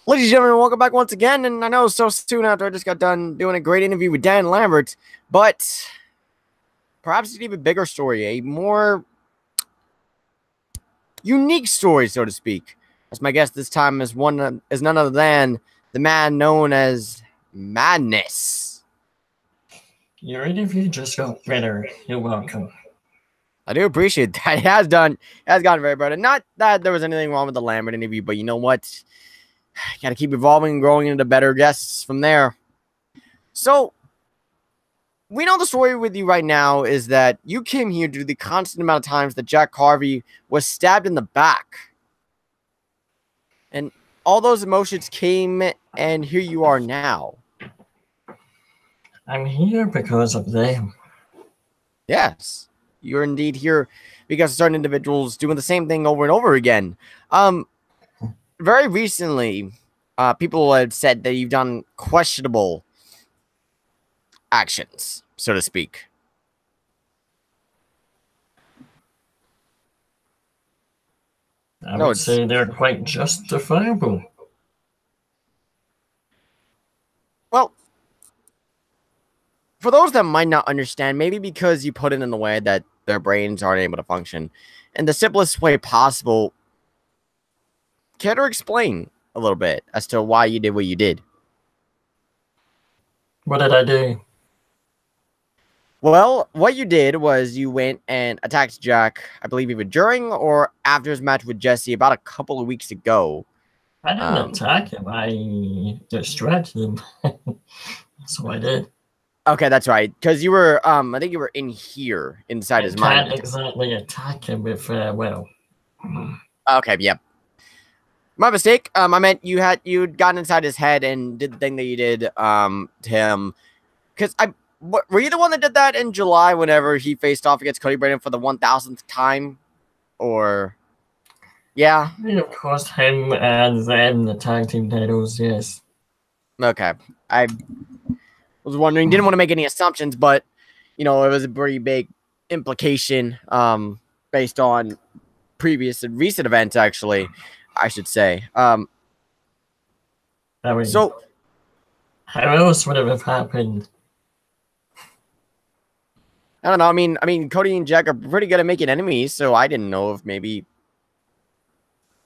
Ladies and gentlemen, welcome back once again. And I know so soon after I just got done doing a great interview with Dan Lambert, but perhaps an even bigger story, a more unique story, so to speak. As my guest this time is none other than the man known as Madness. Your interview just got better. You're welcome. I do appreciate that. It has gotten very better. Not that there was anything wrong with the Lambert interview, but you know what? Got to keep evolving and growing into better guests from there. So, we know the story with you right now is that you came here due to the constant amount of times that Jack Harvey was stabbed in the back. And all those emotions came, and here you are now. I'm here because of them. Yes, you're indeed here because of certain individuals doing the same thing over and over again. Very recently, people have said that you've done questionable actions, so to speak. I would say they're quite justifiable. Well, for those that might not understand, maybe because you put it in a way that their brains aren't able to function, in the simplest way possible, care to explain a little bit as to why you did what you did? What did I do? Well, what you did was you went and attacked Jack, I believe either during or after his match with Jesse about a couple of weeks ago. I didn't attack him. I distracted him. That's what I did. Okay, that's right. Because you were, I think you were in here, inside his mind. I can't exactly attack him with, well. Okay, yep. My mistake. I meant you'd gotten inside his head and did the thing that you did to him. Because were you the one that did that in July whenever he faced off against Cody Brandon for the 1000th time? Or, yeah? Of course, him and then the tag team titles, yes. Okay. I was wondering, didn't want to make any assumptions, but, you know, it was a pretty big implication based on previous and recent events, actually, I should say. So, how else would it have happened? I don't know. I mean, Cody and Jack are pretty good at making enemies, so I didn't know if maybe,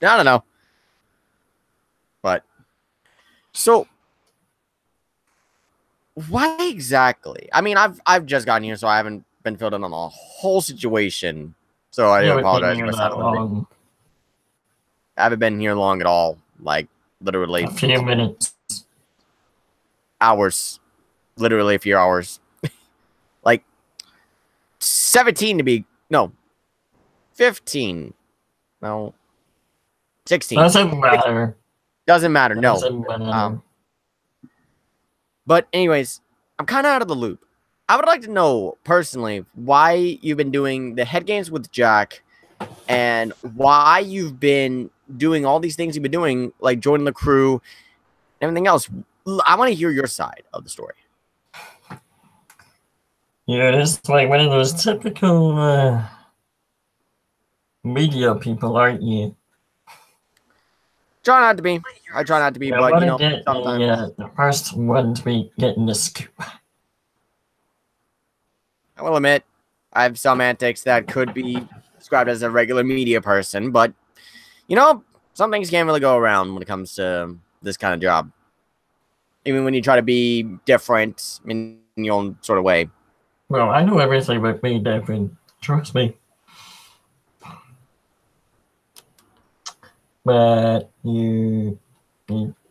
I don't know. But, so, why exactly? I mean, I've just gotten here, so I haven't been filled in on the whole situation. So I do apologize for that. I haven't been here long at all. Like, literally. A few minutes. Hours. Literally a few hours. Like, 17 to be... No. 15. No. 16. Doesn't matter. Doesn't matter, no. Doesn't matter. But anyways, I'm kind of out of the loop. I would like to know, personally, why you've been doing the head games with Jack and why you've been doing all these things you've been doing, like joining the crew, everything else. I want to hear your side of the story. You're just like one of those typical media people, aren't you? Try not to be. I try not to be, but you know, sometimes. The first one to be getting the scoop. I will admit, I have some antics that could be described as a regular media person, but, you know, some things can't really go around when it comes to this kind of job. Even when you try to be different in your own sort of way. Well, I know everything about being different. Trust me. But you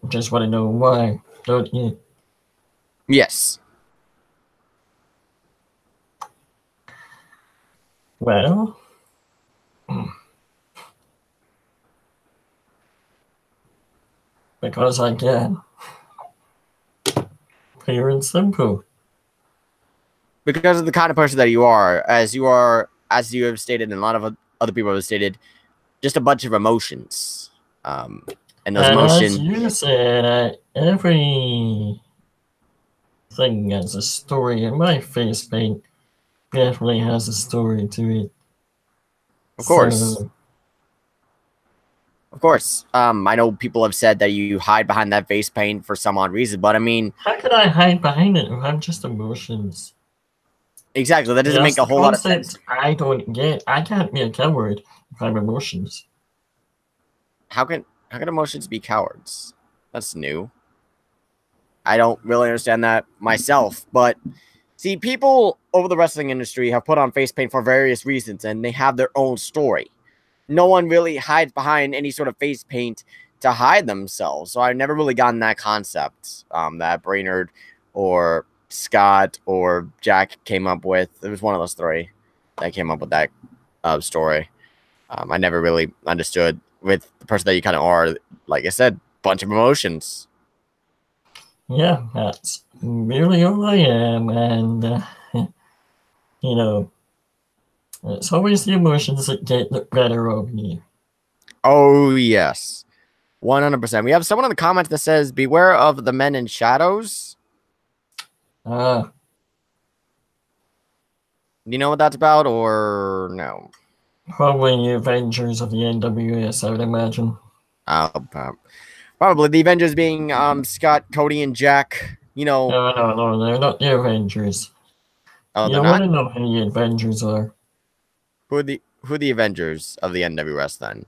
just want to know why, don't you? Yes. Well, because I can. Pure and simple. Because of the kind of person that you are, as you have stated, and a lot of other people have stated, just a bunch of emotions. And those emotions. As you said, every thing has a story, and my face paint definitely has a story to it. Of course. So, Of course. I know people have said that you hide behind that face paint for some odd reason, but I mean, How could I hide behind it if I'm just emotions? exactly. That doesn't Yes, make a the whole lot of sense. concept I don't get. I can't be a coward if I'm emotions. How can emotions be cowards? That's new. I don't really understand that myself, but see, people over the wrestling industry have put on face paint for various reasons, and they have their own story. No one really hides behind any sort of face paint to hide themselves. So I've never really gotten that concept that Brainerd or Scott or Jack came up with. It was one of those three that came up with that story. I never really understood with the person that you kind of are. Like I said, bunch of emotions. Yeah, that's really all I am, and you know, it's always the emotions that get the better of me. Oh yes, 100%. We have someone in the comments that says, "Beware of the men in shadows." Ah, Do you know what that's about, or no? probably the Avengers of the NWS, I would imagine. Uh, Probably the Avengers being Scott, Cody, and Jack. No, no, no, they're not the Avengers. Oh, You they're don't want not. to know who the Avengers are. Who are the Avengers of the NWS then?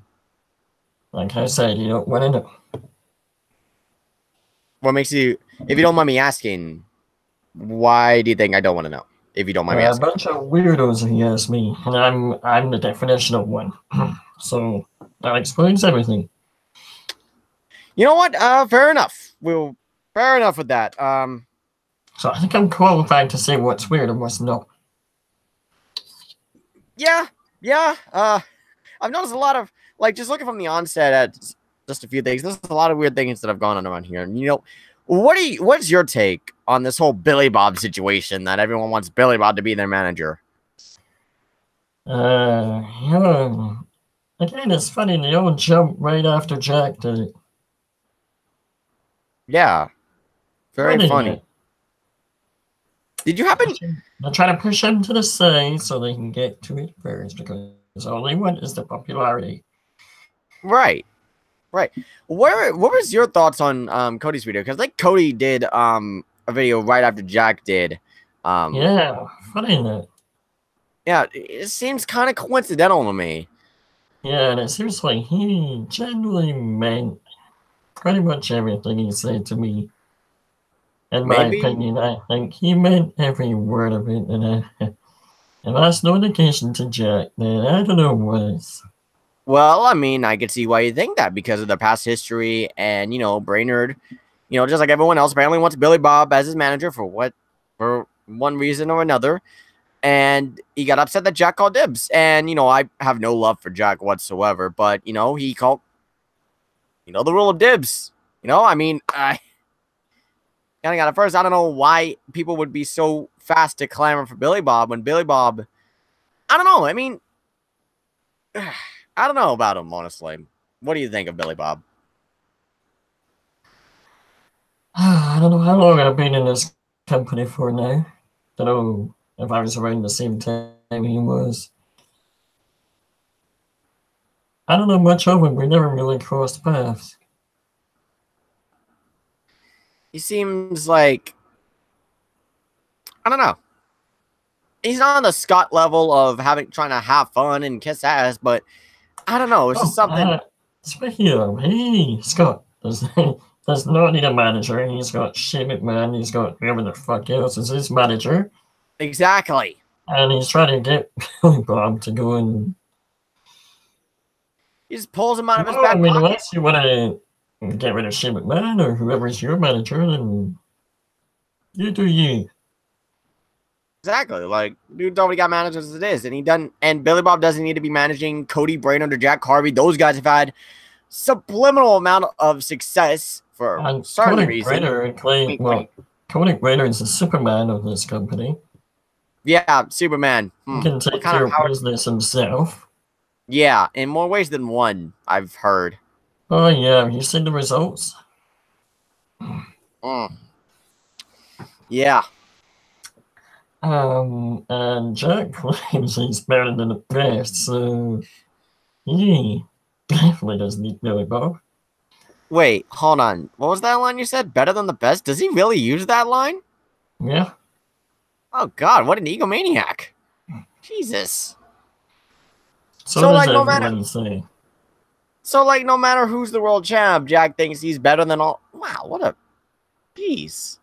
Like I said, you don't want to know. What makes you, if you don't mind me asking, why do you think I don't want to know? If you don't mind me A asking. bunch of weirdos, if you ask me, and I'm the definition of one. So that explains everything. You know what? Fair enough. Fair enough with that. So I think I'm qualified to say what's weird and what's not. Yeah, yeah. I've noticed a lot of like just looking from the onset at just a few things. There's a lot of weird things that have gone on around here. And what's your take on this whole Billy Bob situation that everyone wants Billy Bob to be their manager? Yeah. Again, it's funny, they all jump right after Jack did it. Yeah, very Funny funny. that. Did you happen? They're trying to push him to the side so they can get to it first because all they want is the popularity. Right, right. What was your thoughts on Cody's video? Because like Cody did a video right after Jack did. Um, Yeah, funny that. yeah, it seems kind of coincidental to me. Yeah, and it seems like he genuinely meant pretty much everything he said to me. In my Maybe. opinion, I think he meant every word of it, and if that's no indication to Jack, then I don't know what is. Well, I mean, I could see why you think that because of the past history and, Brainerd, just like everyone else, apparently wants Billy Bob as his manager for one reason or another. And he got upset that Jack called dibs. And, I have no love for Jack whatsoever, but, he called, the rule of dibs. I mean, I kind of got it first. I don't know why people would be so fast to clamor for Billy Bob when Billy Bob, I don't know. I mean, I don't know about him, honestly. What do you think of Billy Bob? I don't know how long I've been in this company for now. Don't know if I was around the same time he was. I don't know much of him. We never really crossed paths. He seems like, I don't know. He's not on the Scott level of trying to have fun and kiss ass, but I don't know. It's just Oh, something. speaking of, hey, Scott, does not need a manager. He's got Shane McMahon. He's got whoever the fuck else is his manager. Exactly. And he's trying to get Billy Bob to go and. He just pulls him out of his No, I back mean, pocket. unless you want to get rid of Shane McMahon or whoever's your manager, then you do you. Exactly. Like, dude's already got managers as it is, and he doesn't. And Billy Bob doesn't need to be managing Cody Brainerd or Jack Harvey. Those guys have had subliminal amount of success for And certain reason. Wink, wink. Cody Brader is the Superman of this company. Yeah, Superman. He can What take kind care of of power? business himself. Yeah, in more ways than one, I've heard. Oh yeah, you seen the results? Mm. Yeah. And Jack claims he's better than the best, so yeah. definitely doesn't need Billy Bob. Wait, hold on. What was that line you said? Better than the best? Does he really use that line? Yeah. Oh God, what an egomaniac! Jesus. So So does like no matter everyone say. no matter who's the world champ, Jack thinks he's better than all. Wow, what a piece.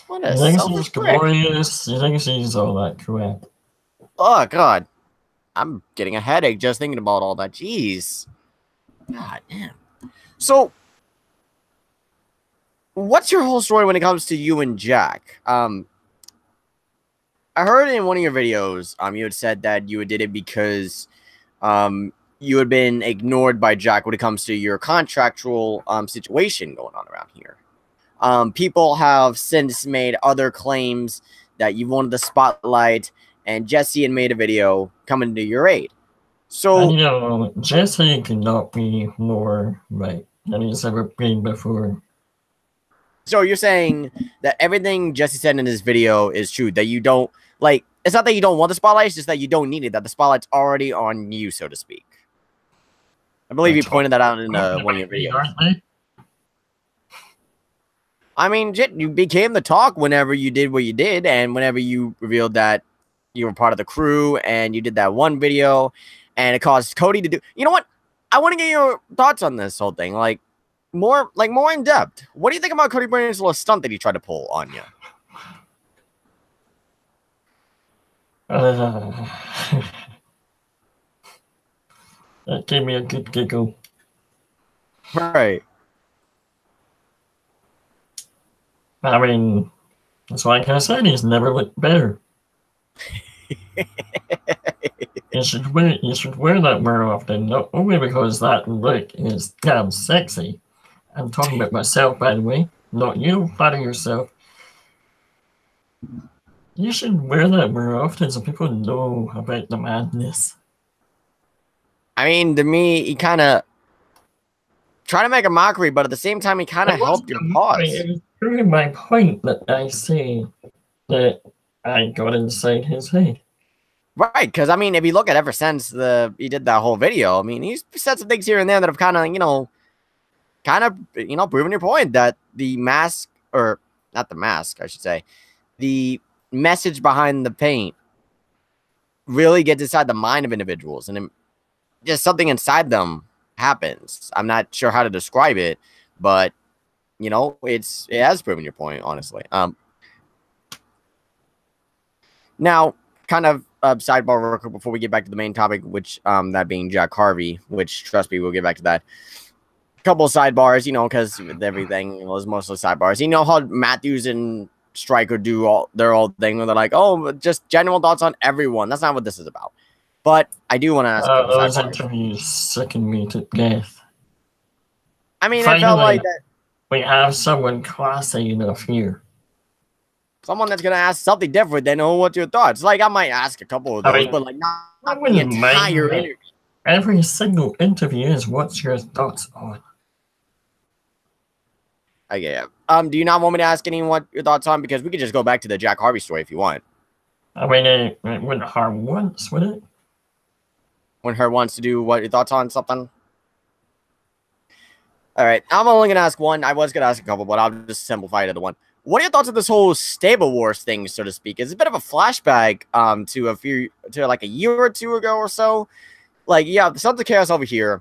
What He a thinks he's selfish prick. glorious. He thinks he's all that crap. Oh God, I'm getting a headache just thinking about all that. Jeez. God damn. So, what's your whole story when it comes to you and Jack? I heard in one of your videos, you had said that you did it because, you had been ignored by Jack when it comes to your contractual situation going on around here. People have since made other claims that you wanted the spotlight, and Jesse had made a video coming to your aid. And So, you know, Jesse cannot be more right than he's ever been before. so you're saying that everything Jesse said in his video is true, that you don't, like, it's not that you don't want the spotlight, it's just that you don't need it, that the spotlight's already on you, so to speak. I believe you pointed that out in one of your videos. Aren't they? I mean, you became the talk whenever you did what you did, and whenever you revealed that you were part of the crew, and you did that one video, and it caused Cody to do. You know what? I want to get your thoughts on this whole thing, like more in depth. What do you think about Cody Brandon's little stunt that he tried to pull on you? That gave me a good giggle. Right. I mean, that's like I said, he's never looked better. You should wear that more often, not only because that look is damn sexy. I'm talking about myself, by the way, not you. Flatter yourself. You should wear that more often so people know about the madness. I mean, to me, he kind of tried to make a mockery, but at the same time, he kind of helped your cause. It was proving my point that I say that I got inside his head. Right, because I mean, if you look at ever since he did that whole video, I mean, he's said some things here and there that have kind of, proven your point that the mask, or not the mask, I should say, the message behind the paint really gets inside the mind of individuals, and just something inside them happens. I'm not sure how to describe it, but it has proven your point, honestly. Now, kind of sidebar real quick before we get back to the main topic, which that being Jack Harvey, which trust me, we'll get back to that. Couple of sidebars, because everything was mostly sidebars. You know how Matthews and Stryker do their old thing where they're like, oh, just genuine thoughts on everyone. That's not what this is about. But I do want to ask a couple Those sidebars. interviews sicken me to death. I mean, Finally, I felt like that we have someone classy enough here. Someone that's gonna ask something different than, oh, what's your thoughts? Like, I might ask a couple of those, but like not the entire interview. Every single interview is what's your thoughts on. Okay. Do you not want me to ask anyone what your thoughts on? Because we could just go back to the Jack Harvey story if you want. I mean, it wouldn't harm once, would it? When her wants to do what your thoughts on something. All right. I'm only gonna ask one. I was gonna ask a couple, but I'll just simplify it to one. What are your thoughts on this whole Stable Wars thing, so to speak? It's a bit of a flashback to like a year or two ago or so. Like, you have the Sons of Chaos over here.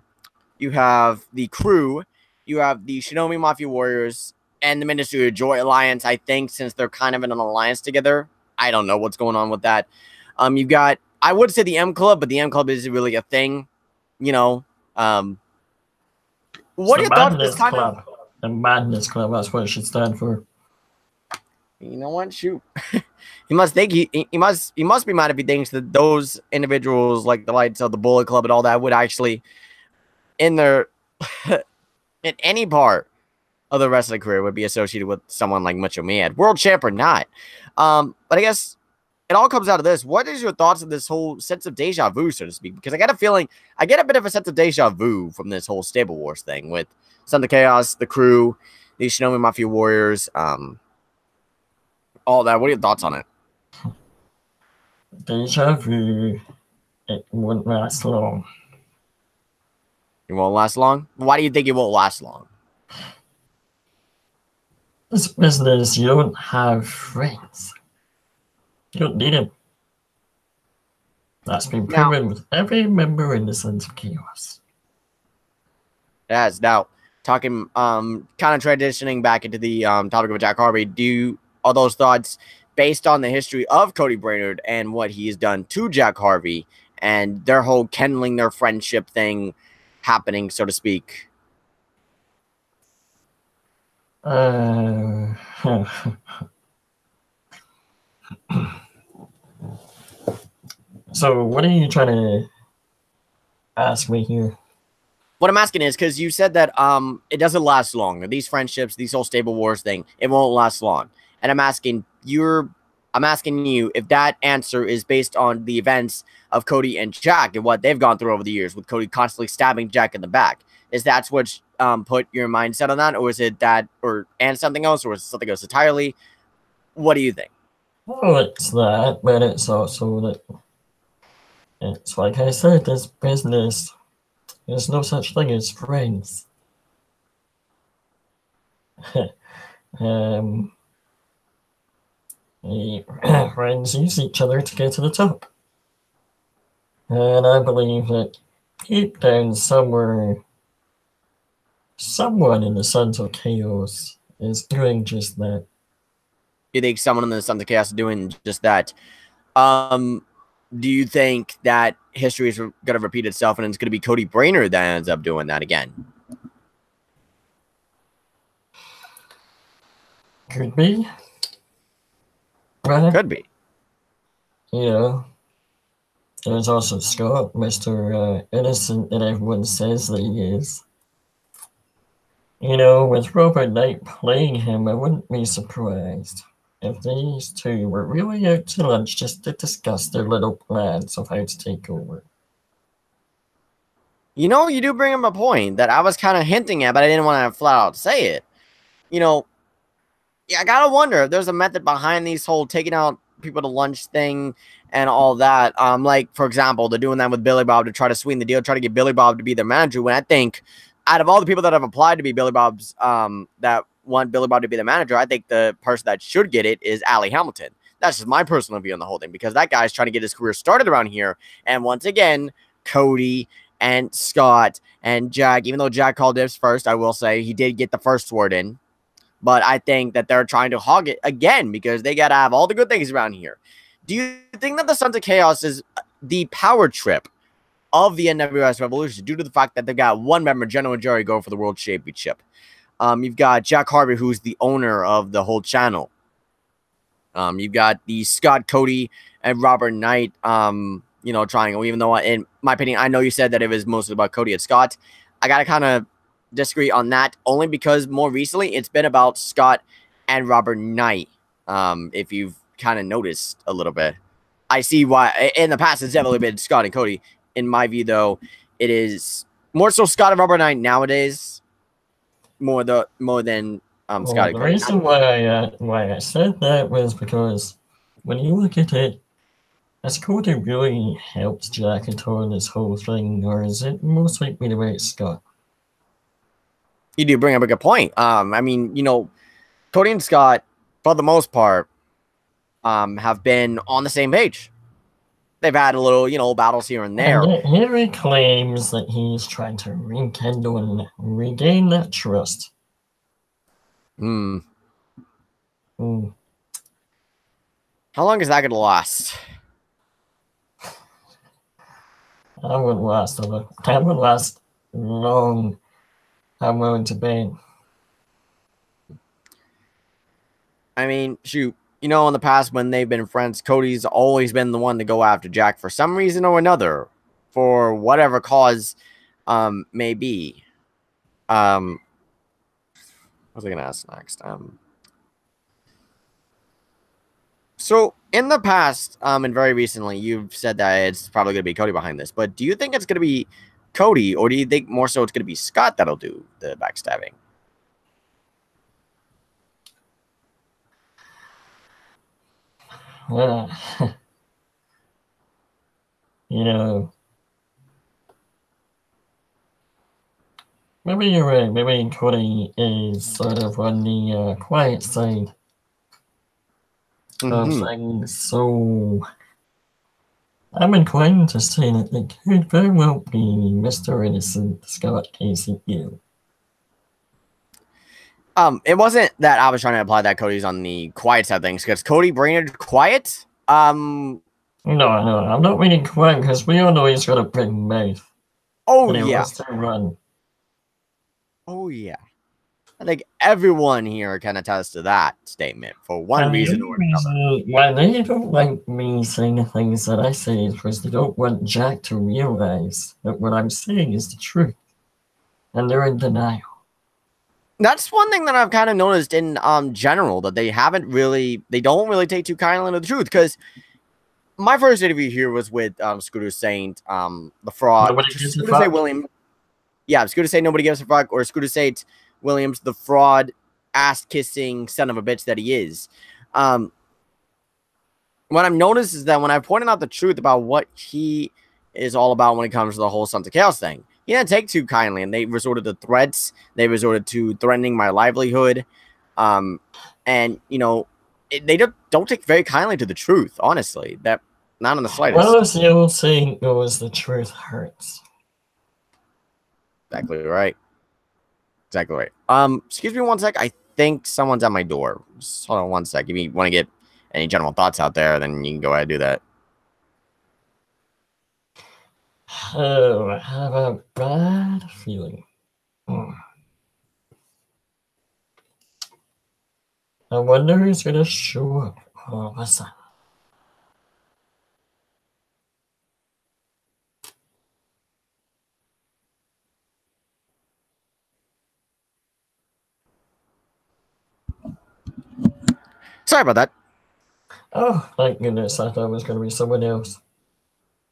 You have the crew. You have the Shinobi Mafia Warriors and the Ministry of Joy Alliance, I think, since they're kind of in an alliance together. I don't know what's going on with that. You've got, I would say the M Club, but the M Club isn't really a thing. What are your thoughts on this kind of... The Madness Club, that's what it should stand for. You know what? Shoot. He must think he must be mad if he thinks that those individuals, like the lights of the Bullet Club and all that, would actually in their in any part of the wrestling career would be associated with someone like Macho Man, world champ or not. But I guess it all comes out of this. What is your thoughts on this whole sense of deja vu, so to speak? Because I get a feeling, I get a bit of a sense of deja vu from this whole Stable Wars thing with Sons of Chaos, the crew, the Shinobi Mafia Warriors, all that. What are your thoughts on it? Deja vu, it wouldn't last long. It won't last long? Why do you think it won't last long? This business, you don't have friends. You don't need them. That's been Now, proven with every member in the Sons of Chaos. as now talking kind of transitioning back into the topic of Jack Harvey, are those thoughts based on the history of Cody Brainerd and what he's done to Jack Harvey and their whole kindling their friendship thing happening, so to speak? So what are you trying to ask me here? What I'm asking is because you said that it doesn't last long. These friendships, these whole stable wars thing, it won't last long. And I'm asking you if that answer is based on the events of Cody and Jack and what they've gone through over the years, with Cody constantly stabbing Jack in the back. Is that what put your mindset on that, or is it that, and something else, or is it something else entirely? What do you think? Well, it's that, but it's also that it's like I said, this business, there's no such thing as friends. um, Friends use each other to get to the top. And I believe that deep down somewhere, someone in the Sons of Chaos is doing just that. You think someone in the Sons of Chaos is doing just that? Do you think that history is going to repeat itself and it's going to be Cody Brainerd that ends up doing that again? Could be. Could be. You know, there's also Scott, Mr. Innocent that everyone says that he is. You know, with Robert Knight playing him, I wouldn't be surprised if these two were really out to lunch just to discuss their little plans of how to take over. You know, you do bring up a point that I was kind of hinting at, but I didn't want to flat out say it. You know, yeah, I gotta wonder if there's a method behind these whole taking out people to lunch thing and all that. Like, for example, they're doing that with Billy Bob to try to sweeten the deal, try to get Billy Bob to be their manager. When I think out of all the people that have applied to be Billy Bob's, that want Billy Bob to be the manager, I think the person that should get it is Allie Hamilton. That's just my personal view on the whole thing, because that guy's trying to get his career started around here. And once again, Cody and Scott and Jack, even though Jack called dibs first, I will say he did get the first word in. But I think that they're trying to hog it again because they got to have all the good things around here. Do you think that the Sons of Chaos is the power trip of the NWS Revolution due to the fact that they've got one member, General Jerry, go for the World Championship? You've got Jack Harvey, who's the owner of the whole channel. You've got the Scott, Cody, and Robert Knight, triangle. Even though, in my opinion, I know you said that it was mostly about Cody and Scott. I got to kind of disagree on that, only because more recently it's been about Scott and Robert Knight. If you've kind of noticed a little bit, I see why. In the past, it's definitely been Scott and Cody. In my view, though, it is more so Scott and Robert Knight nowadays, more than Scott and The Cody. reason why I said that was because when you look at it, has Cody really helped Jack at all in this whole thing, or is it mostly been about Scott? You do bring up a good point. I mean, Cody and Scott, for the most part, have been on the same page. They've had a little, battles here and there. And here he claims that he's trying to rekindle and regain that trust. Hmm. How long is that going to last? That wouldn't last long. I'm willing to bet. I mean, shoot. In the past when they've been friends, Cody's always been the one to go after Jack for some reason or another, for whatever cause may be. What was I going to ask next? So in the past, and very recently, you've said that it's probably going to be Cody behind this, but do you think it's going to be Cody, or do you think more so it's going to be Scott that'll do the backstabbing? You know, Maybe you're right. Maybe Cody is sort of on the quiet side of things. So I'm inclined to say that it could very well be Mr. Innocent Scott KCU. It wasn't that I was trying to imply that Cody's on the quiet side of things, because Cody Brainerd quiet? No, I'm not meaning quiet, because we all know he's got a big mouth. Oh, And he yeah. wants to run. Oh, yeah. I think everyone here can attest to that statement for one reason or another. Why they don't like me saying the things that I say is because they don't want Jack to realize that what I'm saying is the truth. And they're in denial. That's one thing that I've kind of noticed in general, that they don't really take too kindly to the truth. Because my first interview here was with Scooter Saint, the fraud. Scooter Saint Williams. Yeah, Scooter Saint nobody gives a fuck, or Scooter Saint Williams, the fraud, ass-kissing son of a bitch that he is. What I've noticed is that when I pointed out the truth about what he is all about when it comes to the whole Sons of Chaos thing, he didn't take too kindly, and they resorted to threats. They resorted to threatening my livelihood. And, you know, they don't take very kindly to the truth, honestly. That not in the slightest. Well, as the old saying goes, the truth hurts. Exactly right. Exactly right. Excuse me one sec. I think someone's at my door. Just hold on one sec. If you want to get any general thoughts out there, then you can go ahead and do that. Oh, I have a bad feeling. I wonder who's gonna show up all of a sudden. Sorry about that. Oh, thank goodness. I thought it was gonna be someone else.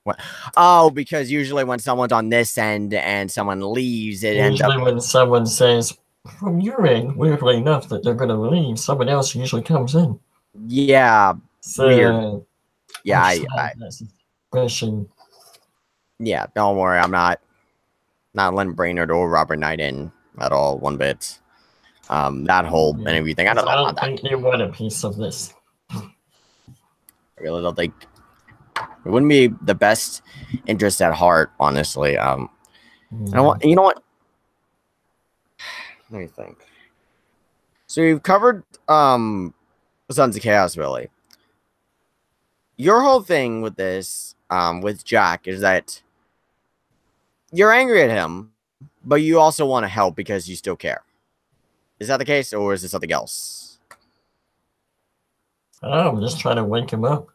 What? Oh, because usually when someone's on this end and someone leaves, it ends up... Usually when someone says, from your end, weirdly enough, that they're going to leave, someone else usually comes in. Yeah, so, weird. Yeah, yeah, don't worry. I'm not Len Brainerd or Robert Knight in at all, one bit. That whole interview thing, I don't know about that. I don't think you want a piece of this. I really don't think... It wouldn't be the best interest at heart, honestly. You know what? Let me think. So you've covered Sons of Chaos, really. Your whole thing with this, with Jack, is that you're angry at him, but you also want to help because you still care. Is that the case, or is it something else? Oh, I'm just trying to wake him up.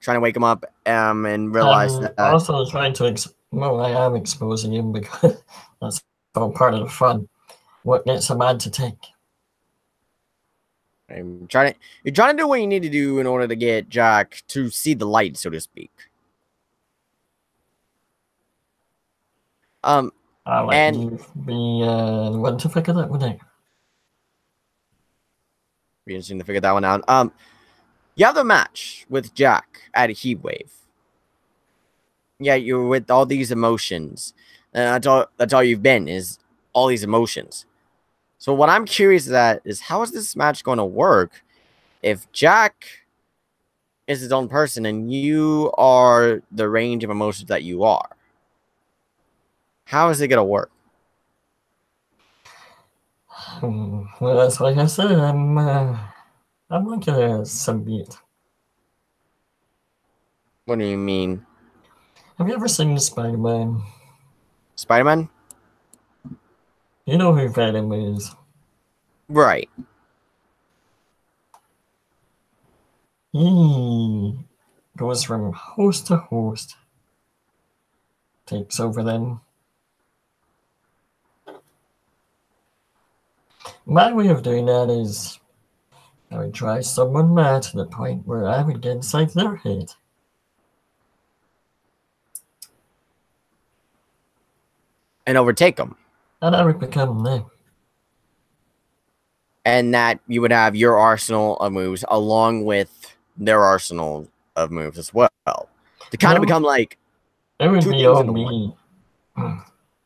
Trying to wake him up and realize that... Also trying to... I am exposing him because that's all part of the fun. What gets a man to take? You're trying to do what you need to do in order to get Jack to see the light, so to speak. I'll let you be the one to figure that one out. Be interesting to figure that one out. You have the match with Jack at a Heatwave. Yeah, you're with all these emotions. And that's all you've been, is all these emotions. So what I'm curious at is, how is this match going to work if Jack is his own person and you are the range of emotions that you are? How is it going to work? Well, that's like I said, I'm like a symbiote. What do you mean? Have you ever seen Spider-Man? Spider-Man? You know who Venom is. Right. He goes from host to host. Takes over them. My way of doing that is I would drive someone mad to the point where I would get inside their head. And overtake them. And I would become them. And that you would have your arsenal of moves along with their arsenal of moves as well. To kind of become like... It would be all me.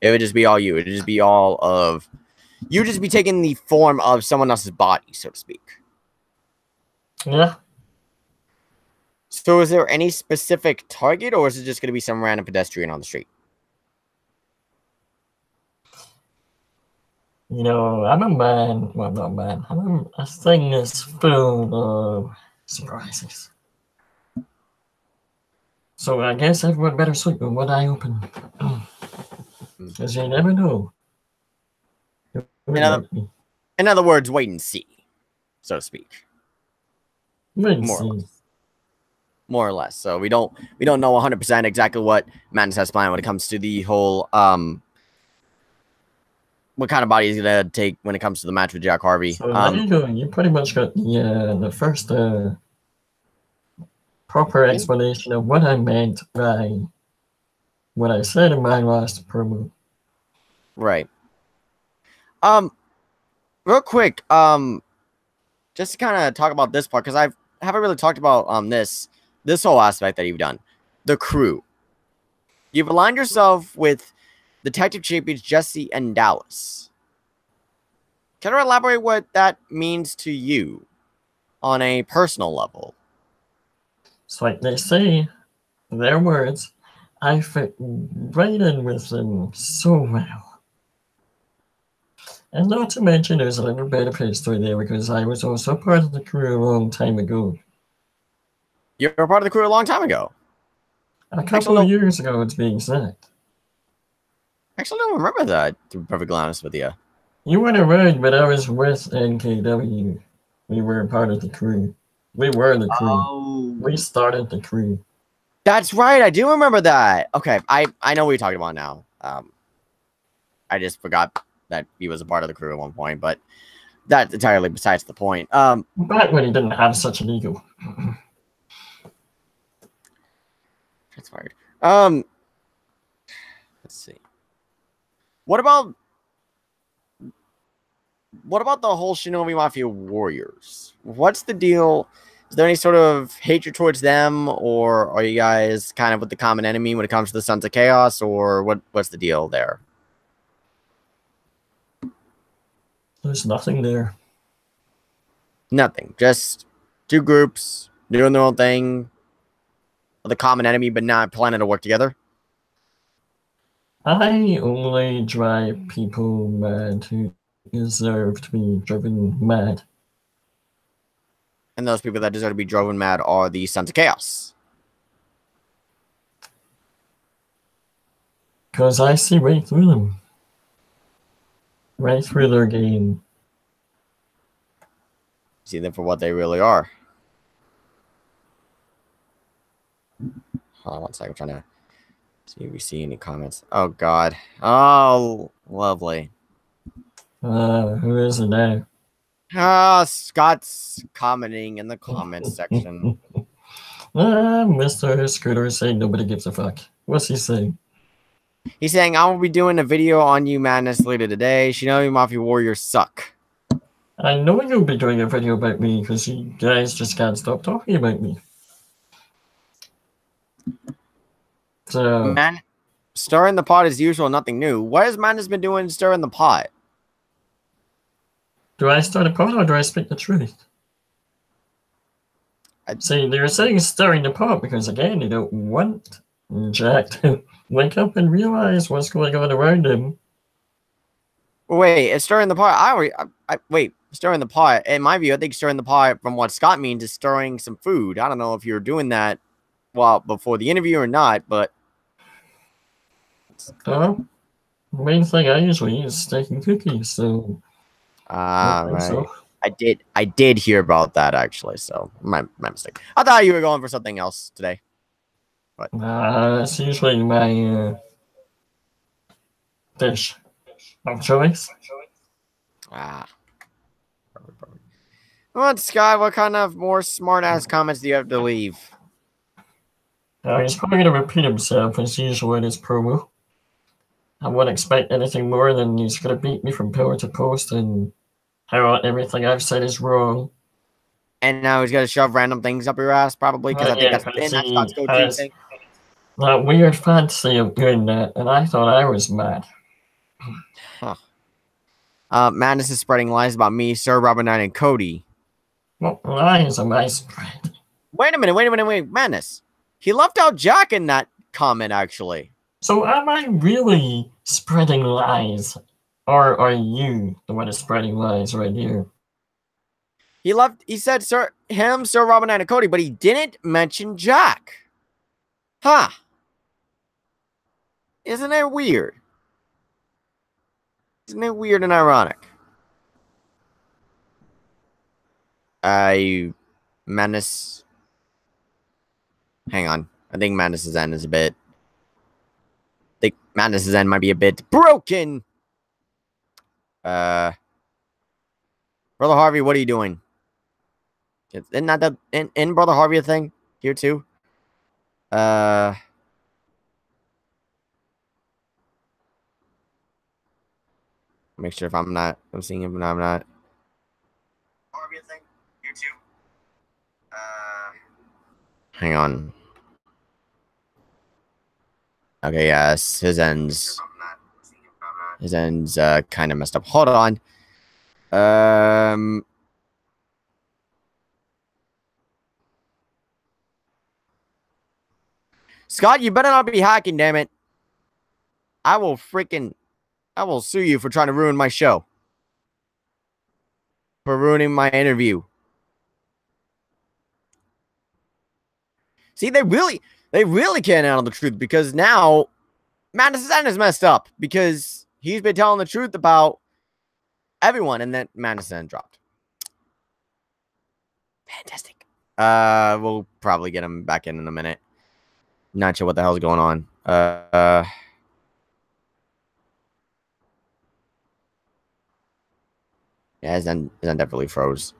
It would just be all you. It would just be all of you. Just be taking the form of someone else's body, so to speak. Yeah. So, is there any specific target, or is it just going to be some random pedestrian on the street? You know, I'm a man. Well, not a man. I'm a thing that's full of surprises. So I guess everyone better sleep with one eye open. Because you never know. In other words, wait and see, so to speak. More or less. So we don't know 100% exactly what Madness has planned when it comes to the whole what kind of body he's gonna take when it comes to the match with Jack Harvey. So there you go. You pretty much got the first proper explanation of what I meant by what I said in my last promo. Right. Real quick, just to kind of talk about this part, because I haven't really talked about this whole aspect that you've done. The crew. You've aligned yourself with Detective Champions Jesse and Dallas. Can you elaborate what that means to you on a personal level? It's like they say, their words, I fit right in with them so well. And not to mention, there's a little bit of history there because I was also part of the crew a long time ago. You were part of the crew a long time ago? A couple of years ago, to be exact. Actually, I don't remember that, to be perfectly honest with you. You weren't around, but I was with NKW. We were part of the crew. We were the crew. Oh. We started the crew. That's right. I do remember that. Okay, I know what you're talking about now. I just forgot that he was a part of the crew at one point, but that's entirely besides the point. Back when he didn't have such an ego. That's weird. Let's see. What about the whole Shinobi Mafia Warriors? What's the deal? Is there any sort of hatred towards them, or are you guys kind of with the common enemy when it comes to the Sons of Chaos, or what's the deal there? There's nothing there. Nothing. Just two groups doing their own thing. The common enemy, but not planning to work together. I only drive people mad who deserve to be driven mad. And those people that deserve to be driven mad are the Sons of Chaos. Because I see right through them. Right through their game. See them for what they really are. Hold on 1 second. I'm trying to see if we see any comments. Oh, God. Oh, lovely. Who is it now? Scott's commenting in the comments section. Mr. Scooter is saying nobody gives a fuck. What's he saying? He's saying, I will be doing a video on you Madness later today. Shinobi Mafia Warriors suck. I know you'll be doing a video about me because you guys just can't stop talking about me. So, Man, stirring the pot is usual, nothing new. What has Madness been doing stirring the pot? do I start a pot or do I speak the truth? See, they're saying stirring the pot because, again, they don't want Jack to wake up and realize what's going on around him. Wait, it's stirring the pot. Wait, stirring the pot. In my view, I think stirring the pot, from what Scott means, is stirring some food. I don't know if you're doing that before the interview or not, but the main thing I usually eat is steak and cookies, so right. So. I did hear about that actually, so my mistake. I thought you were going for something else today. But it's usually my dish of choice. Perfect. Well, Scott, what kind of more smart-ass comments do you have to leave? He's probably going to repeat himself as usual in his promo. I wouldn't expect anything more than he's going to beat me from pillar to post and how everything I've said is wrong. And now he's going to shove random things up your ass, probably, because I think that's Scott's go-to thing. That weird fantasy of doing that, and I thought I was mad. Huh. Madness is spreading lies about me, Sir Robert Knight, and Cody. What lies am I spreading? Wait a minute, Madness. He left out Jack in that comment, actually. So am I really spreading lies? Or are you the one spreading lies right here? He said Sir Robert Knight, and Cody, but he didn't mention Jack. Huh. Isn't it weird? Isn't it weird and ironic? Madness. Hang on. I think Madness's end is a bit. I think Madness's end might be a bit broken. Brother Harvey, what are you doing? Isn't that the in Brother Harvey a thing here too? Make sure if I'm seeing him, but I'm not. Harvey a thing here too. Hang on. Okay, yes, his ends kind of messed up. Hold on. Scott, you better not be hacking, damn it. I will sue you for trying to ruin my show. For ruining my interview. See, they really can't handle the truth because now Madness's end is messed up because he's been telling the truth about everyone and then Madness's end dropped. Fantastic. We'll probably get him back in a minute. Not sure what the hell's going on. Yeah, his end definitely froze.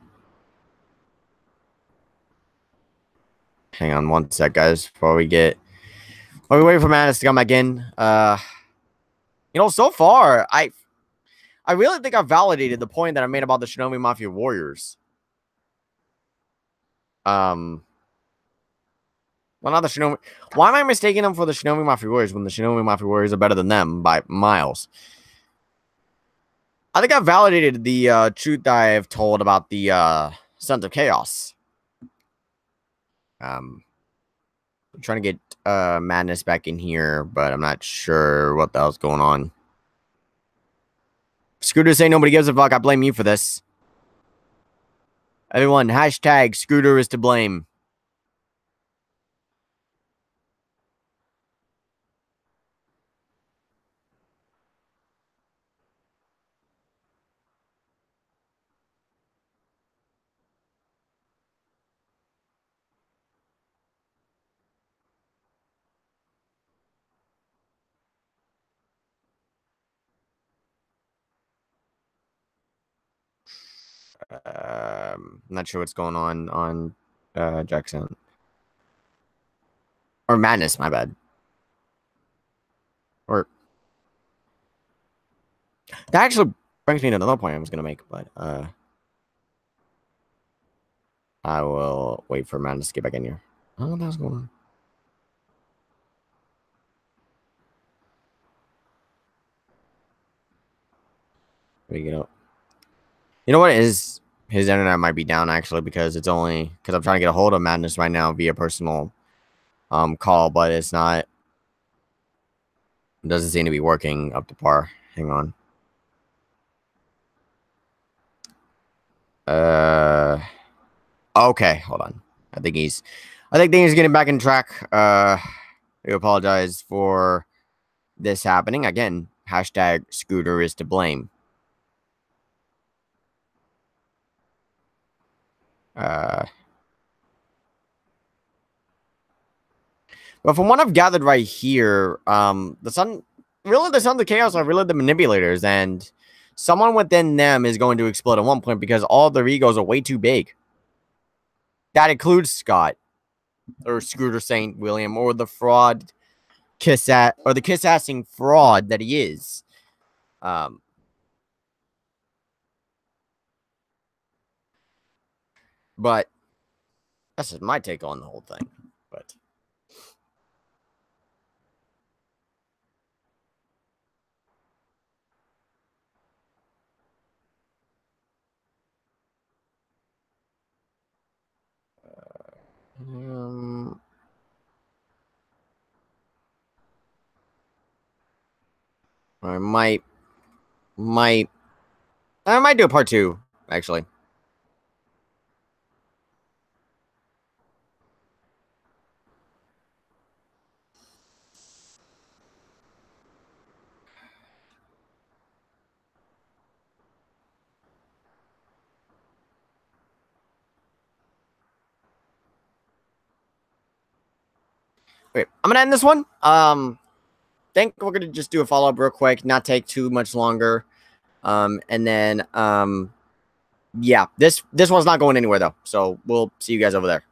Hang on one sec, guys, while we wait for Madness to come back in. So far, I really think I validated the point that I made about the Shinobi Mafia Warriors. Well, not the Shinobi. Why am I mistaking them for the Shinobi Mafia Warriors when the Shinobi Mafia Warriors are better than them by miles? I think I validated the truth that I have told about the Sons of Chaos. I'm trying to get Madness back in here, but I'm not sure what the hell's going on. Scooter say nobody gives a fuck. I blame you for this. Everyone, hashtag Scooter is to blame. Not sure what's going on Jackson. Or Madness, my bad. Or that actually brings me to another point I was gonna make, but I will wait for Madness to get back in here. I don't know what the hell's going on. You know what it is? His internet might be down actually because I'm trying to get a hold of Madness right now via personal call, but it's not. It doesn't seem to be working up to par. Hang on. Okay, hold on. I think he's getting back in track. I apologize for this happening. Again, hashtag Scooter is to blame. But from what I've gathered right here, the Sons of Chaos are really the manipulators, and someone within them is going to explode at one point because all their egos are way too big. That includes Scott, or Scooter St. William, or the fraud kiss-assing fraud that he is. But that's just my take on the whole thing. But I might do a part 2, actually. Okay, I'm gonna end this one. Think we're gonna just do a follow-up real quick, not take too much longer. And then yeah, this one's not going anywhere though. So we'll see you guys over there.